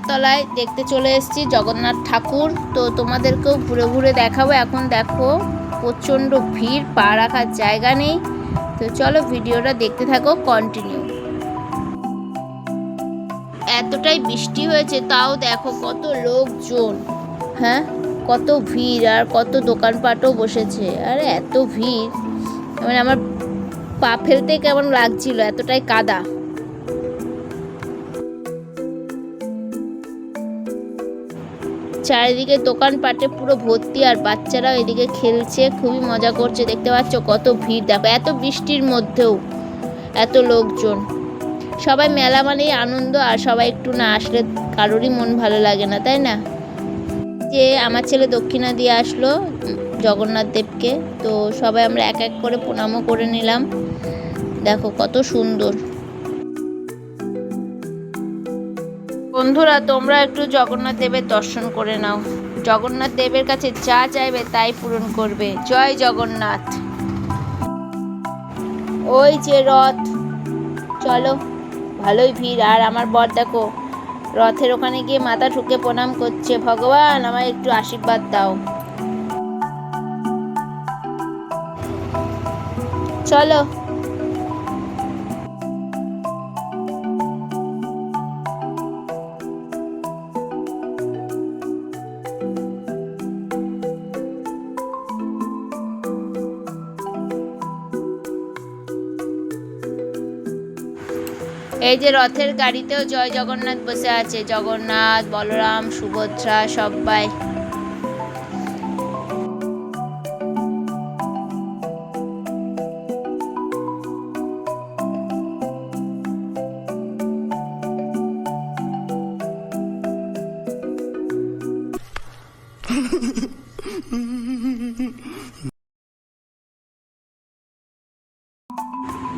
তলায় দেখতে চলে এসেছি জগন্নাথ ঠাকুর। তো তোমাদেরকেও ঘুরে ঘুরে দেখাবো। এখন দেখো প্রচণ্ড ভিড়, পা রাখার জায়গা নেই। তো চলো ভিডিওটা দেখতে থাকো কন্টিনিউ। এতটাই বৃষ্টি হয়েছে তাও দেখো কত লোকজন, হ্যাঁ কত ভিড়, আর কত দোকানপাটও বসেছে। আর এত ভিড় মানে আমার পা ফেলতে কেমন লাগছিল, এতটাই কাদা। চারিদিকে দোকানপাটে পুরো ভর্তি, আর বাচ্চারাও এদিকে খেলছে, খুবই মজা করছে। দেখতে পাচ্ছ কত ভিড়, দেখো এত বৃষ্টির মধ্যেও এত লোকজন। সবাই মেলা মানেই আনন্দ, আর সবাই একটু না আসলে কারোরই মন ভালো লাগে না, তাই না? যে আমার ছেলে দক্ষিণা দিয়ে আসলো জগন্নাথ দেবকে, তো সবাই আমরা এক এক করে প্রণামও করে নিলাম। দেখো কত সুন্দর। বন্ধুরা তোমরা একটু জগন্নাথ দেবের দর্শন করে নাও। জগন্নাথ দেবের কাছে যা চাইবে তাই পূরণ করবে। জয় জগন্নাথ। ওই যে রথ, চলো। ভালোই ভিড়। আর আমার বর দেখো রথের ওখানে গিয়ে মাথা ঠুকে প্রণাম করছে, ভগবান আমার একটু আশীর্বাদ দাও। চলো। এই যে রথের গাড়িতেও জয় জগন্নাথ বসে আছে, জগন্নাথ, বলরাম, সুভদ্রা সবাই।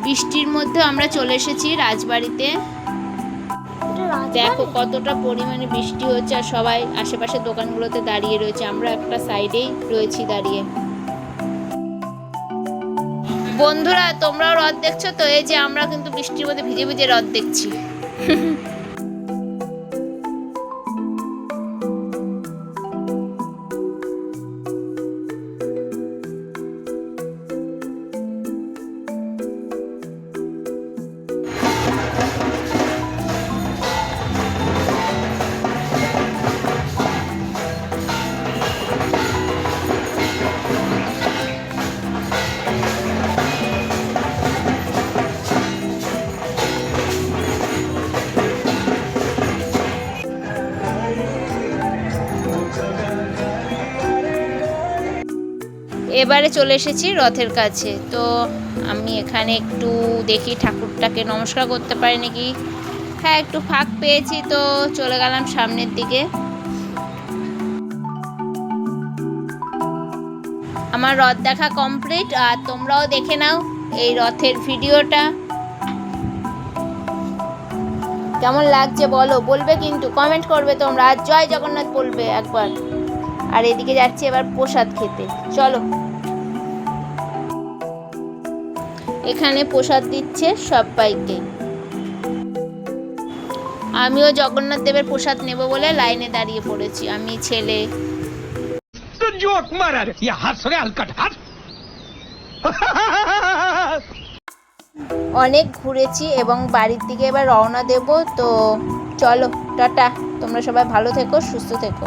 বৃষ্টির মধ্যে আমরা চলে এসেছি রাজবাড়িতে। দেখো কতটা পরিমাণে বৃষ্টি হচ্ছে, আর সবাই আশেপাশে দোকানগুলোতে দাঁড়িয়ে রয়েছে। আমরা একটা সাইডেই রয়েছি দাঁড়িয়ে। বন্ধুরা তোমরাও রথ দেখছো তো? এই যে আমরা কিন্তু বৃষ্টির মধ্যে ভিজে ভিজে রথ দেখছি। এবারে চলে এসেছি রথের কাছে। তো আমি এখানে একটু দেখি ঠাকুরটাকে নমস্কার করতে পারি নাকি। হ্যাঁ একটু ফাঁক পেয়েছি, তো চলে গেলাম সামনের দিকে। আমার রথ দেখা কমপ্লিট, আর তোমরাও দেখে নাও এই রথের ভিডিওটা। কেমন লাগছে বলো, বলবে কিন্তু, কমেন্ট করবে তোমরা, আর জয় জগন্নাথ বলবে একবার। আর এদিকে যাচ্ছি এবার প্রসাদ খেতে, চলো। এখানে প্রসাদ দিচ্ছে সবাইকে। আমিও জগন্নাথ দেবের প্রসাদ নেব বলে লাইনে দাঁড়িয়ে পড়েছি, আমি ছেলে। অনেক ঘুরেছি এবং বাড়ির দিকে এবার রওনা দেব। তো চলো টাটা, তোমরা সবাই ভালো থেকো, সুস্থ থেকো।